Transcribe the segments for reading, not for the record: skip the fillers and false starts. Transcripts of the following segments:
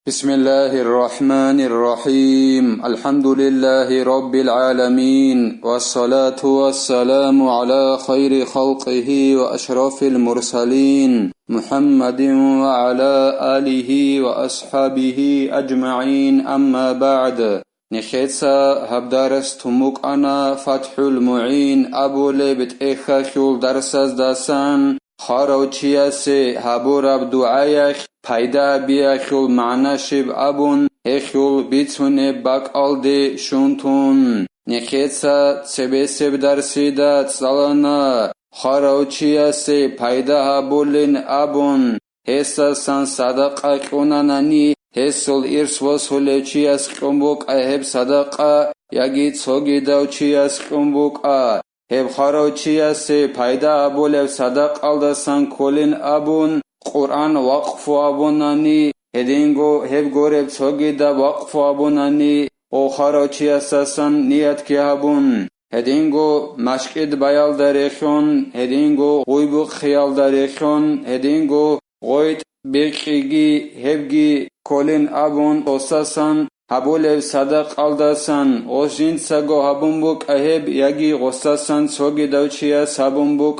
بسم الله الرحمن الرحيم الحمد لله رب العالمين والصلاة والسلام على خير خلقه وأشرف المرسلين محمد وعلى آله وأصحابه أجمعين أما بعد نخيتسا هبدارس تموك أنا فتح المعين أبو لبت إخاخيول درساز داسان خاروچیاسه هبوراب دعایخ پیدا بیاخیل معناشب ابون اخیل بیتونه باقالده شونتون نخیتسا سبسب درسیدات سالانا خاروچیاسه پیدا هبولین ابون هستا سان صدقه کنانانی هسل ارس وصولچیاس کنبوک اهب صدقه یگی تسوگی دوچیاس کنبوک هب خاروچیاسه پیدا ابولب صدق الدسان کولین ابون قرآن وقف ابونانی هدینگو هب گورب تسوگی دا وقف ابونانی او خاروچیاسسان نیت کی ابون هدینگو مشکید بیال دریخون هدینگو غیبو خیال دریخون هدینگو غیت بقیگی هبگی کولین ابون اوساسان هبولب صدق الدسان اوشین سگو هبون بوک اهب یگی غصاسان سوگی دوچیا سبون بوک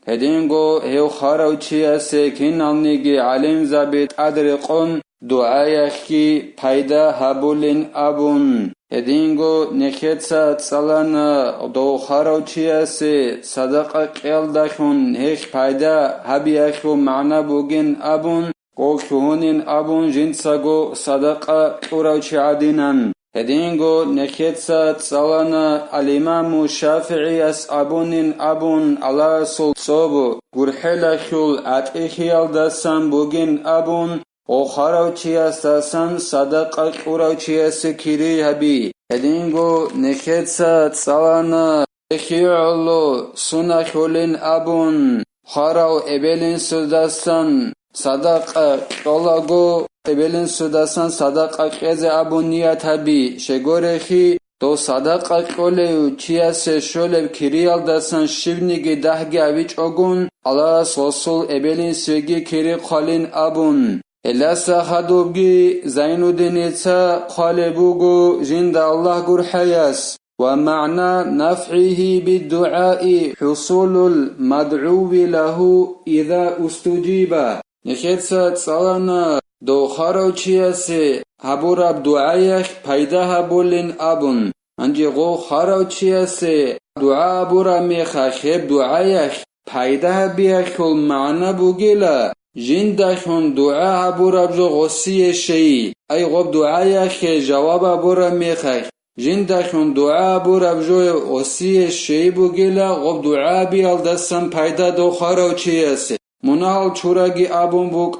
هدینگو هیو خاروچیا سکین النگی علم زبیت ادرقون دعایخی پیدا هبولین ابون هدینگو نخیتسا تسالانا دو خاروچیا سی صدق قیل دخون هیخ پیدا هبیخو معنا بوگین ابون قوكهونين أبون جنساغو صدقة قروچ عدينان هدينغو نكيتسا تسالانا الإمام الشافعي أس أبونين أبون على صوبو قرحيلا خيول أتإخيال داسان بوغين أبون وخاروچيا ساسان صدقة قروچيا سكيري هبي هدينغو نكيتسا تسالانا إخيالو سونا خيولين أبون خاراو إبلين سوداسان صدقه قلاغو قبلن سوداسان صدقه قز ابونیت هبی شگورخی دو صدقه قلیو چیاس شولب کریال داسان شیونیگی دهگی اویچ اگون علا سوصول ابلین سوگی کری قالین ابون الاسا خدوبگی زینو دینیتا قالبوگو جند الله گر حیاس ومعنى نفعه بالدعاء حصول المدعو له إذا استجيب نخيتسا تسالانا دو خاروچیاسه هبوراب دعایخ پیدا هبولین ابون انجی غو خاروچیاسه دعا بورا میخخ هب دعایخ پیدا بیخل معنا بوگیلا جندخون دعا هبوراب جو غصی شی ای غب دعایخ جواب بورا میخخ جندخون دعا بوراب جو غصی شی بوگیلا غب دعا بیال دستن پیدا دو خاروچیاسه منال چوراگی ابون بوک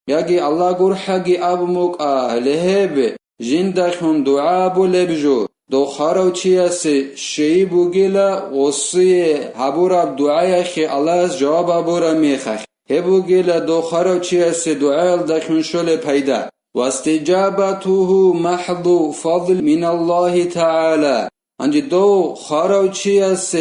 یاگی الله گرحگی ابون بوک لهب جندخون دعا بولبجو دو خاروچیاس شی بوگیلا غصی هبوراب دعایخی الله جواب بورا میخخ هبوگیلا دو خاروچیاس دعایل دخون شل پیدا واستجابته محض فضل من الله تعالى انجی دو خاروچیاس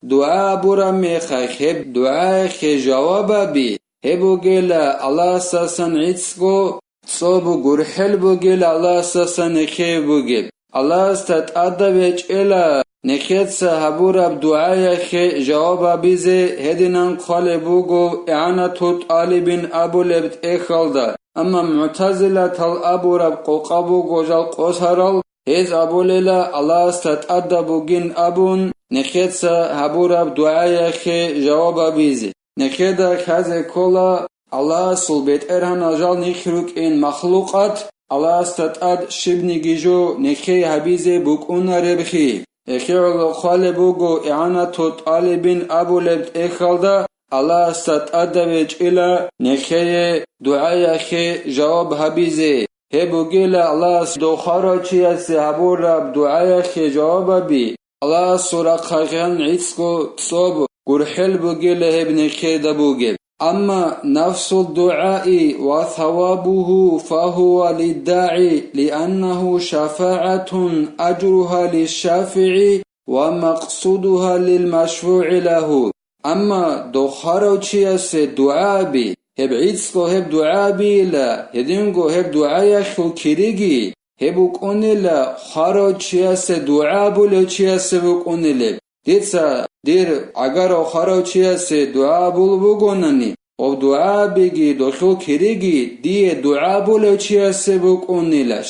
دعا بورا میخخ هب دعا خی جواب بی هبو گیلا الله ساسن عیتسگو صوبو گرحل بو گیلا الله ساسن خی بو گیل الله استت ادبیچ ایلا نخیتسا هبورا دعا خی جواب بیزه هدینان قال بوگو اعانتو طالبین ابو لبت اخالده اما معتزله تل ابورا قوقابو گوجال قوسارال هز ابو لیلا الله استت ادبو گین ابون نخيتسا هبوراب دعايخي جواب بيزي نخيدا خازي كولا الله صلبت ارهان اجال نخروك ان مخلوقات الله استتاد شبني جيجو نخي هبيزي بوكونا ربخي اخيرو خالي بوغو اعانة طالبين ابو لبت اخالدا الله استتاد بيج الى نخي دعايخي جواب هبيزي هبو جيلا الله دو خاروچياسي هبوراب دعايخي جواب بي الله سورة خاقان عيسكو تصوب قرحل بوغيل ابن كيدا بوغيل أما نفس الدعاء وثوابه فهو للداعي لأنه شفاعة أجرها للشافع ومقصودها للمشفوع له أما دو خاروچياس دعاء بي هب عيدسكو هب دعاء بيلا هدينكو هب دعاء يخو كيريجي هبو كونيلا خارو تشياس دعاء بولو تشياس بكونيلا ديتسا دير عقارو خارو تشياس دعاء بولو بكوناني او دعاء بيجي دوخو كيريجي دي دعاء بولو تشياس بكونيلا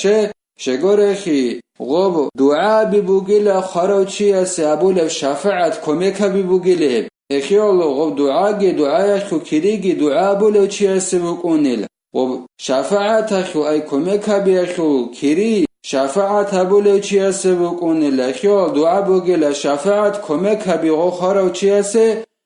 شگورخی غوب دعا ببوگیل خاروچی است ابول شفاعت کمک ببوگیله اخیالو غوب دعای خو کریگی دعا بولو چی است بکنیل غوب شفاعت خو ای کمک بیخو کری شفاعت بولو چی است بکنیل اخیال دعا بوگیل شفاعت کمک بیغو خاروچی است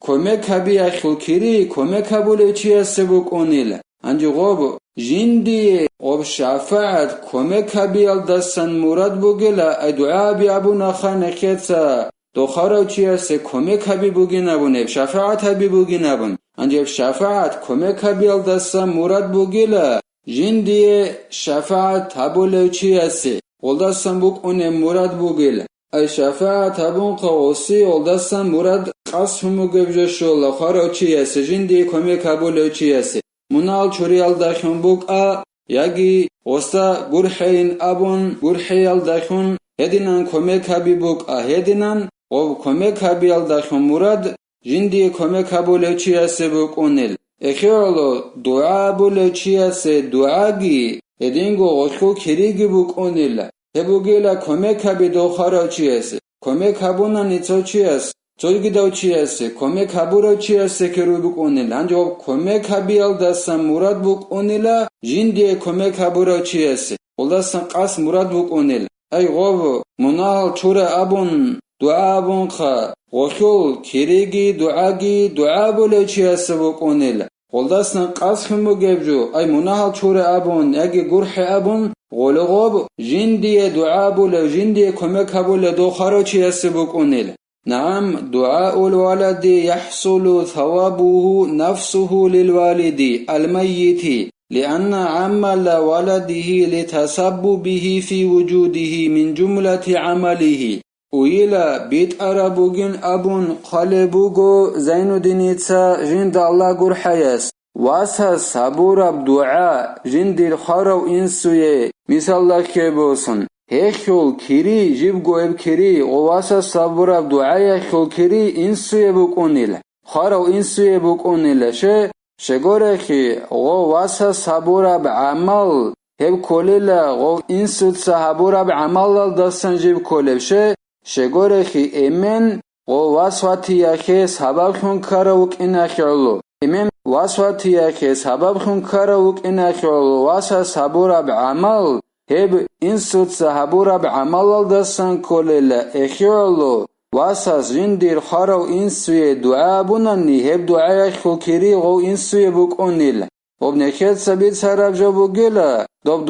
کمک بیخو کری کمک بولو چی است بکنیل انجی غوب جندي غب شفاعت كمك بيال دستن مراد بوگلا دعا بي ابونا خانكيتا دو خاروچي است كمك بي بوگين ابونه شفاعت بي بوگين ابون انجب شفاعت كمك بيال دستن مراد بوگلا جندي شفاعت تبولوچي است ولدستن بوگ اون مراد بوگلا اي شفاعت ابون قوسي ولدستن مراد قسم گبجشول خاروچي است جندي كمك بولوچي است منال چوریال داخون بوکا یاگی وستا گرحین ابون گرحیال داخون هدینان کمک هبی بوکا هدینان و کمک هبیال داخون مراد جندی کمک هبولوچی است بکنیل اخیالو دعا بولوچی است دعاگی هدینگو وشو کریگی بکنیل هبوگیلا کمک هبی دو خاروچی است کمک هبونا نیچوچی است چوگی دو چی است کمک هبورو چی است که رو بکنیل انجام کمک هبیال دستن مراد بکنیلا جندی کمک هبورو چی است ولدستن قاس مراد بکنیل ای غوب منال چور ابون دعا ابون خا غوشول کریگی دعا بولو چی است بکنیل ولدستن قاس خمو گبجو ای منال چور ابون یکی گرح ابون غول غوب جندی دعا بولو جندی کمک هبولو دو خارو چی است بکنیل نعم دعاء الولد يحصل ثوابه نفسه للوالد الميت لأن عمل ولده لتسببه في وجوده من جملة عمله ويلا بيت أرابوغين أبون قلبوغو زين دينيتسا جند الله قرحيس واسا صبور دعاء جند الخارو إنسوية مثل الله كيبوسن هيخول كيري جيبغو اب كيري غواسا صبر دعاء خول كيري انسوي بكونيل خارو انسوي بكونيل شگورخي غواسا صبر بعمل هب كوليلا غو انسوت صبر بعمل دستن جيب كولب شگورخي امن غواسواتي يخي سبب خون كاروك انخيلو امن واسواتي يخي سبب خون كاروك انخيلو واسا صبر بعمل هب انسوت صحابورا بعمل دستن كوليلا اخيولو واساس جندير خارو انسوي دعا بوناني هب دعا خو كيري غو انسوي بكونيل وبنخيت سبيت سراب جابو گلا دوب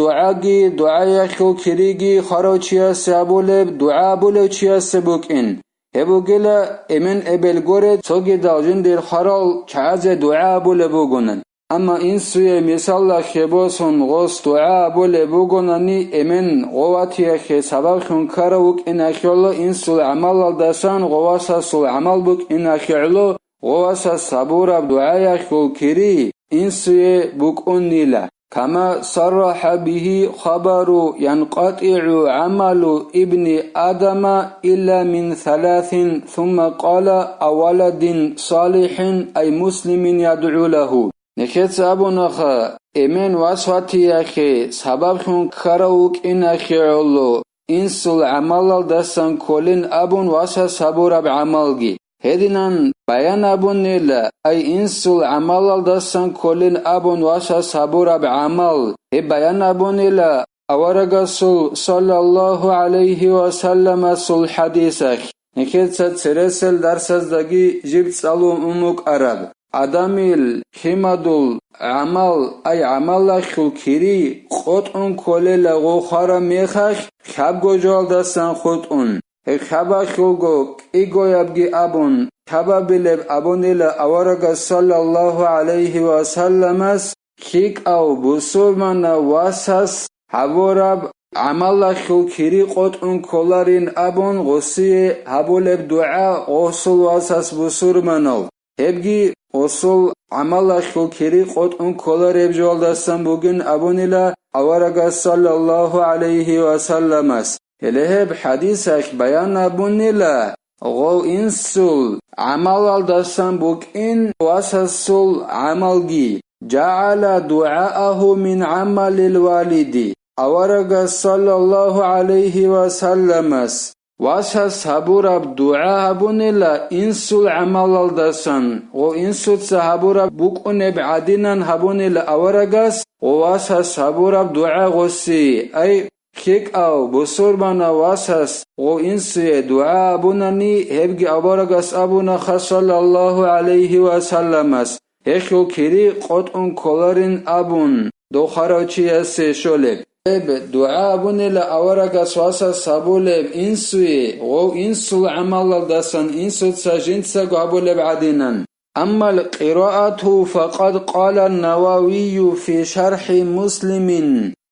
دعا خو كيريگي خارو چيا سابولب دعا بولو چيا سبوكين هبو گلا امن ابل گوري توگي دال جندير خارو چاز دعا بولو بوگونن اما این سوی مثال خباسون غوست دعا بوله بگونانی امن قواتي خي سبب خون کاروک این اخیالو این سول عمل دستان قواسا سول عمل بک این اخیالو قواسا صبور دعای خو کری این سوی بکون نیلا كما صرح به خبر ينقطع عمل ابن آدم إلا من ثلاث ثم قال أولد صالح أي مسلم يدعو له نخيت ابونخا امن واسواتي اخي سبب خون كاروك ان اخي علو انسل عمل دستن كولين ابون واسا صبور بعملگي هدينان بيان ابون نيلا اي انسل عمل دستن كولين ابون واسا صبور بعمل هي بيان ابون نيلا اورغسل صلى الله عليه وسلم سل حديثك نخيت سرسل درسزدگي جيب صلو امك عرب عدميل خيمدول عمل اي عمل خو كيري قطعن كولي لغو خارا ميخخ خب گجال دستن خطعن خبا خلقو ايگو يبگي ابون خبا بلب ابونيل اوارغ صلى الله عليه وسلم خيك او بسور من واسس حبورب عمل خو كيري قطعن كولارين ابون غسي حبولب دعا غسل واسس بسور منو هبگي osul amalakhu kiri qotun kolareb joldasan bugün abunila avaraga sallallahu aleyhi ve sellemas. Eleheb hadisak bayan abunila Gol insul amal aldasan bugün vasasul amalgi Ja'ala du'aahu min amalil walidi Avaraga sallallahu aleyhi ve sellemas Vasas saburab dua habunila insul amal aldasan O insul saburab bukuneb adinan habunila avaragas O vasas saburab dua gosi Ay Kik au busurbana wasas O insuye dua abunani Hebgi avaragas abuna sallallahu aleyhi ve sellemas Hekho kiri qotun kolarin abun Dokharochiyase sholeb Dua abunila avaragas wasas sabuleb insuye O insul amal aldasan insul sajintsa gabuleb adinan أما القراءة فقد قال النووي في شرح مسلم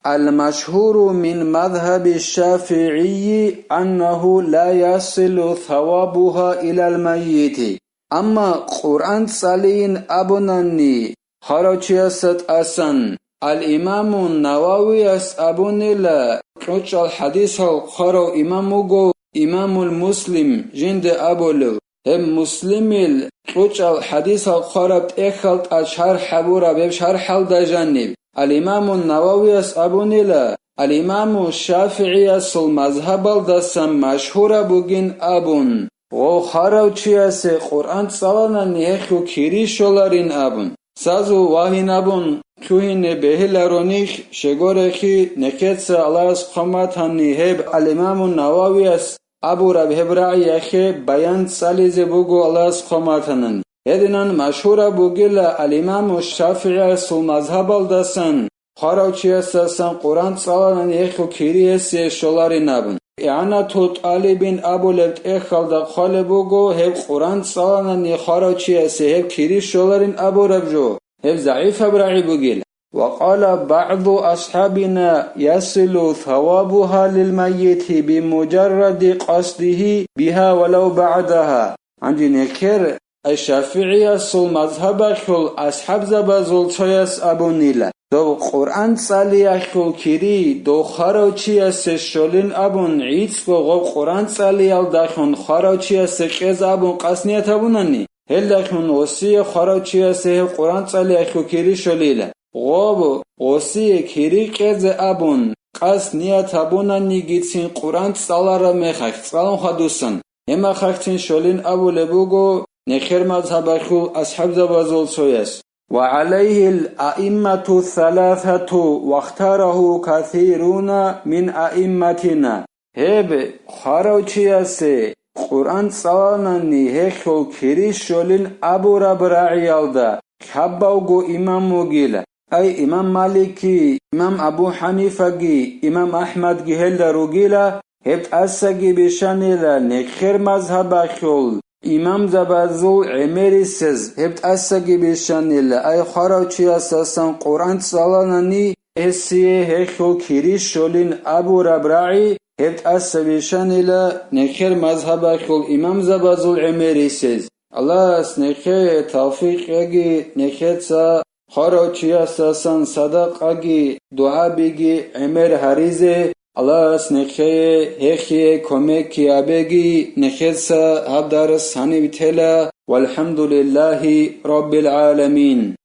المشهور من مذهب الشافعي أنه لا يصل ثوابها إلى الميت أما قرآن صلين أبناني خرجيست أسن الإمام النووي أبني لا كرج الحديث الخرو إمامه إمام المسلم جند أبولو هم مسلميل كرج الحديث الخرب إخلت أشهر حبورا بشرح الدجانب الإمام النووي أبني لا الإمام الشافعي المذهب الدسم مشهور بوجين أبن وخرجيس قرآن صلانا نيخو كيري شولارين أبن سازو واهين أبن توهين بهلارونيخ شغورخي نكتس الله سبحانه هب الإمام النووي أبو رب هبرعي أخي بيان ساليز بوغو الله سبحانه هدنان مشهور بوغيلا الإمام الشافعي المذهب الدسن خرجيسسن قرآن صلانا نيخو كيريس شولارين أبن إعانة طالبين أبو لبت إخال دخال بوغو هب قرآن صلانا نيخارجيس هب كيري شولارين أبو ربجو هب ضعيف برعي بوغيل وقال بعض أصحابنا يصل ثوابها للميت بمجرد قصده بها ولو بعدها عندي نكر الشافعي المذهب كل أصحاب زبازول تشيس أبو نيلا دو قرآن صالي أخو كيري دو خاروچي شولين أبون عيدس غو قرآن صالي الدخون خاروچي كز أبون قسنية أبوناني هل دخون وسي خاروچي قرآن صالي أخو كيري شوليلا غو وسي كيري كز أبون قسنية أبوناني جيتسين قرآن صالارا مخاك صالون خدوسن هما خاكتين شولين أبو لبوغو نخير مذهبكو أصحاب زبازول سويس وعليه الأئمة الثلاثة واختاره كثيرون من أئمتنا هب خاروچياسي قرآن صلاناني هكو كريش شولين أبو رب رعيالدا كباوغو إمام مغيلا أي إمام مالكي إمام أبو حنيفة إمام أحمد جهل روغيلا هب أساقي بشانيلا نخير مذهبكو İmam Zabazul Emeri siz hebt asagi bishanil ay kharochi asasan Quran salanani esiye hekho kiri sholin Abu Rabra'i hebt asabishanil nekher mazhabakul İmam Zabazul Emeri siz Allah nekhe tawfiq agi nekhetsa kharochi asasan sadaqagi dua bigi Emer Harize Allah nekhe hekhiye komeki abegi nekhetsa habdar sani bitela walhamdulillahi rabbil alamin